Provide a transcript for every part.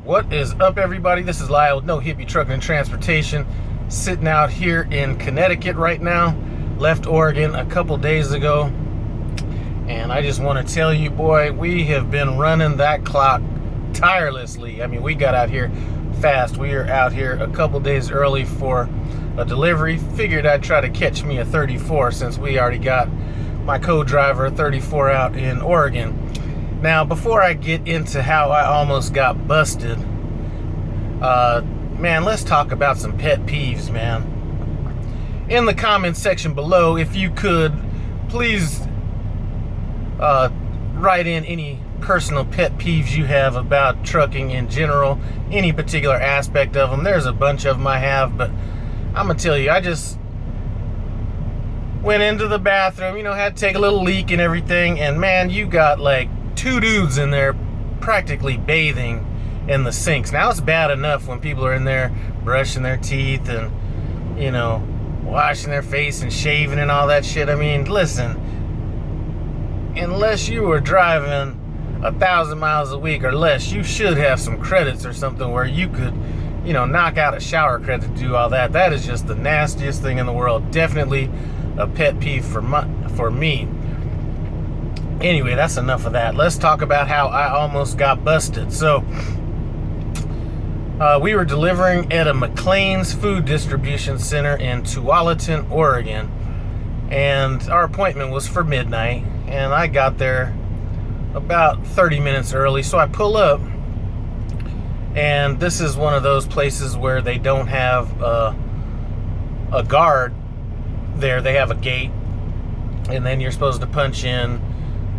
What is up, everybody? This is Lyle with No Hippie Trucking and Transportation, sitting out here in Connecticut right now. Left Oregon a couple days ago, and I just want to tell you, boy, we have been running that clock tirelessly. I mean, we got out here fast. We are out here a couple days early for a delivery. Figured I'd try to catch me a 34 since we already got my co-driver 34 out in Oregon. Now, before I get into how I almost got busted, man, let's talk about some pet peeves, man. In the comments section below, if you could, please write in any personal pet peeves you have about trucking in general, any particular aspect of them. There's a bunch of them I have, but I'm going to tell you, I just went into the bathroom, had to take a little leak and everything, and man, you got like two dudes in there practically bathing in the sinks. Now, it's bad enough when people are in there brushing their teeth and, washing their face and shaving and all that shit. I mean, listen, unless you were driving 1,000 miles a week or less, you should have some credits or something where you could, knock out a shower credit to do all that. That is just the nastiest thing in the world. Definitely a pet peeve for me. Anyway, that's enough of that. Let's talk about how I almost got busted. So, we were delivering at a McLean's food distribution center in Tualatin, Oregon, and our appointment was for midnight, and I got there about 30 minutes early. So I pull up, and this is one of those places where they don't have a guard there. They have a gate, and then you're supposed to punch in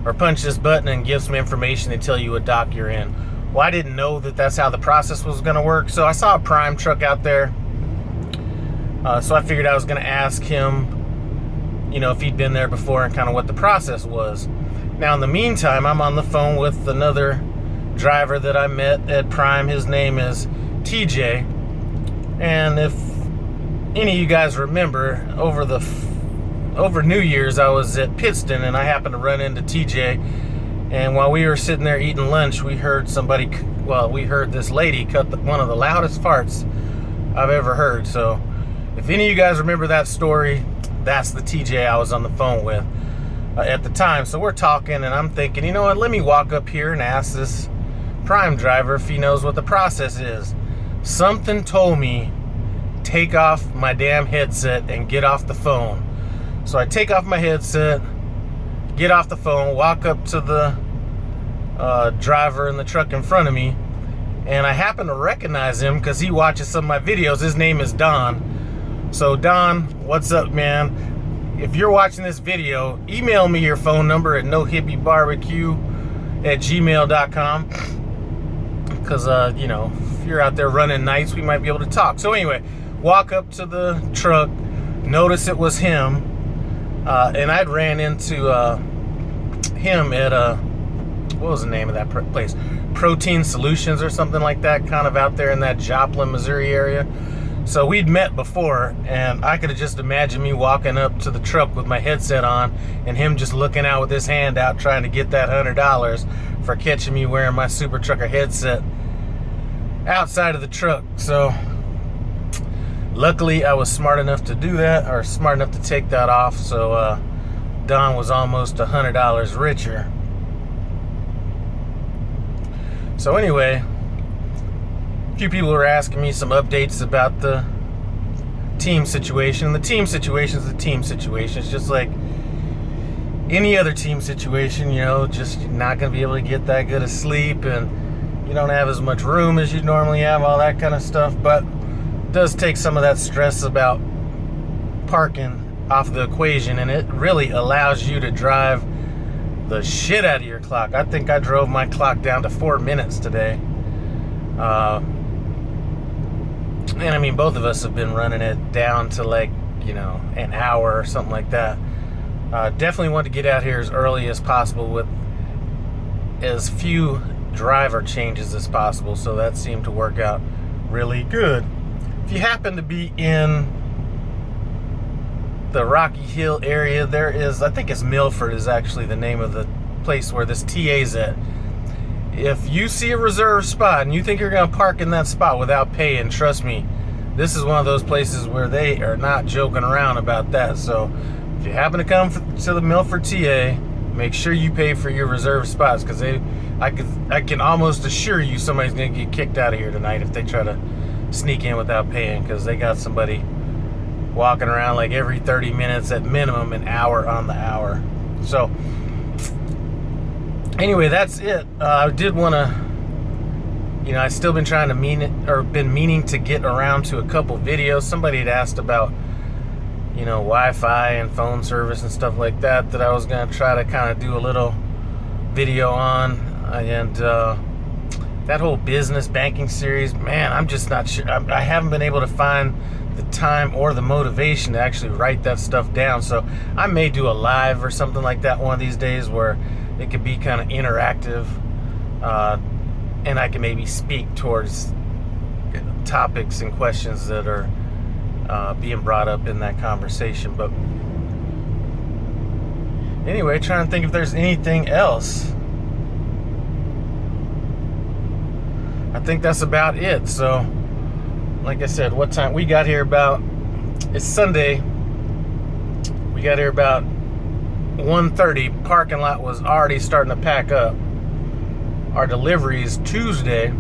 or punch this button and give some information. They tell you what dock you're in. Well, I didn't know that that's how the process was going to work, so I saw a Prime truck out there, so I figured I was going to ask him, if he'd been there before and kind of what the process was. Now, in the meantime, I'm on the phone with another driver that I met at Prime. His name is TJ, and if any of you guys remember, over New Year's, I was at Pittston, and I happened to run into TJ, and while we were sitting there eating lunch, we heard this lady cut one of the loudest farts I've ever heard. So, if any of you guys remember that story, that's the TJ I was on the phone with at the time. So we're talking, and I'm thinking, you know what, let me walk up here and ask this Prime driver if he knows what the process is. Something told me, take off my damn headset and get off the phone. So I take off my headset, get off the phone, walk up to the driver in the truck in front of me, and I happen to recognize him because he watches some of my videos. His name is Don. So Don, what's up, man? If you're watching this video, email me your phone number at nohippiebarbecue@gmail.com, because if you're out there running nights, we might be able to talk. So anyway, walk up to the truck, notice it was him, and I'd ran into him at what was the name of that place? Protein Solutions or something like that, kind of out there in that Joplin, Missouri area. So we'd met before, and I could have just imagined me walking up to the truck with my headset on and him just looking out with his hand out trying to get that $100 for catching me wearing my Super Trucker headset outside of the truck. So luckily I was smart enough to do that, or smart enough to take that off. So Don was almost $100 richer. So anyway, a few people were asking me some updates about the team situation. The team situation is the team situation. It's just like any other team situation, just you're not going to be able to get that good of sleep, and you don't have as much room as you normally have, all that kind of stuff. But it does take some of that stress about parking off the equation, and it really allows you to drive the shit out of your clock. I think I drove my clock down to 4 minutes today. And I mean, both of us have been running it down to like, an hour or something like that. Definitely want to get out here as early as possible with as few driver changes as possible. So that seemed to work out really good. If you happen to be in the Rocky Hill area, there is, I think it's Milford is actually the name of the place where this TA's at. if you see a reserved spot and you think you're going to park in that spot without paying, trust me, this is one of those places where they are not joking around about that. So if you happen to come to the Milford, TA, make sure you pay for your reserved spots, because I can almost assure you somebody's going to get kicked out of here tonight if they try to sneak in without paying, because they got somebody walking around like every 30 minutes, at minimum an hour on the hour. So anyway, that's it. I did want to, I still been trying to meaning to get around to a couple videos. Somebody had asked about, Wi-Fi and phone service and stuff like that I was going to try to kind of do a little video on. And that whole business banking series, man, I'm just not sure. I haven't been able to find the time or the motivation to actually write that stuff down. So I may do a live or something like that one of these days, where it could be kind of interactive, and I can maybe speak towards topics and questions that are being brought up in that conversation. But anyway, trying to think if there's anything else. I think that's about it. So like I said, what time we got here? It's Sunday. We got here about 1:30. Parking lot was already starting to pack up. Our delivery is Tuesday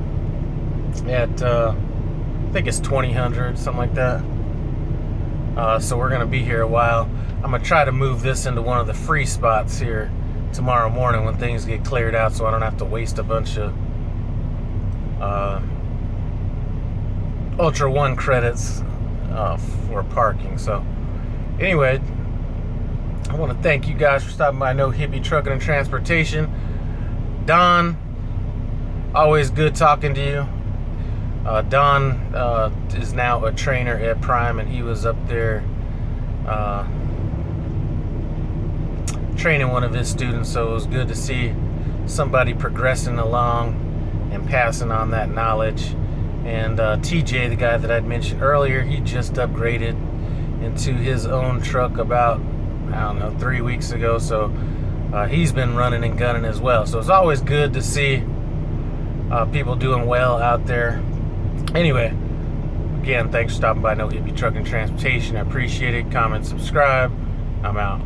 at I think it's 2000, something like that. So we're gonna be here a while. I'm gonna try to move this into one of the free spots here tomorrow morning when things get cleared out, so I don't have to waste a bunch of Ultra One credits for parking. So anyway, I want to thank you guys for stopping by No Hippie Trucking and Transportation. Don, always good talking to you. Don is now a trainer at Prime, and he was up there training one of his students, so it was good to see somebody progressing along and passing on that knowledge. And TJ, the guy that I'd mentioned earlier, he just upgraded into his own truck about, 3 weeks ago. So he's been running and gunning as well. So it's always good to see people doing well out there. Anyway, again, thanks for stopping by No Hippie Trucking and Transportation. I appreciate it. Comment, subscribe. I'm out.